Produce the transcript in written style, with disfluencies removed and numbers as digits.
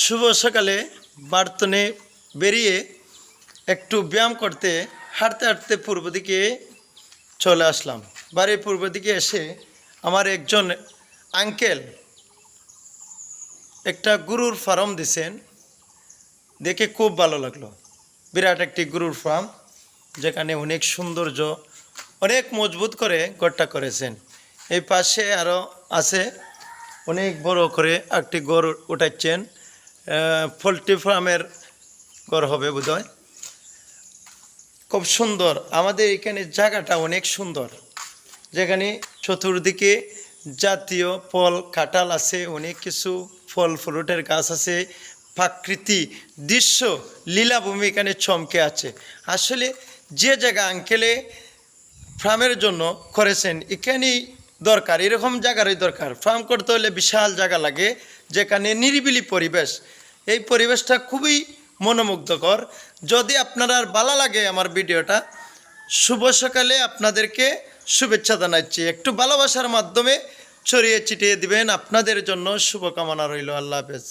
শুভ সকালে বার্তনে বেরিয়ে একটু ব্যায়াম করতে হাঁটতে হাঁটতে পূর্ব দিকে চলে আসলাম। বাড়ির পূর্ব দিকে এসে আমার একজন আঙ্কেল একটা গরুর ফার্ম দিছেন, দেখে খুব ভালো লাগলো। বিরাট একটি গরুর ফার্ম, যেখানে অনেক সৌন্দর্য, অনেক মজবুত করে ঘরটা করেছেন। এই পাশে আরও আছে, অনেক বড় করে একটি গরু উঠাচ্ছেন। পোলট্রি ফার্মের ঘর হবে বোধহয়। খুব সুন্দর, আমাদের এখানে জায়গাটা অনেক সুন্দর, যেখানে চতুর্দিকে জাতীয় ফল কাঁঠাল আছে, অনেক কিছু ফল ফ্রুটের গাছ আছে, প্রাকৃতি দৃশ্য লীলাভূমি এখানে চমকে আছে। আসলে যে জায়গা আঙ্কেলে ফার্মের জন্য করেছেন, এখানেই দরকার, এরকম জায়গারই দরকার। ফার্ম করতে হলে বিশাল জায়গা লাগে, যেখানে নিরিবিলি পরিবেশ। এই পরিবেশটা খুবই মনোমুগ্ধকর। যদি আপনারা ভালো লাগে আমার ভিডিওটা, শুভ সকালে আপনাদেরকে শুভেচ্ছা জানাচ্ছি। একটু ভালোবাসার মাধ্যমে ছড়িয়ে ছিটিয়ে দিবেন। আপনাদের জন্য শুভকামনা রইল। আল্লাহ হাফেজ।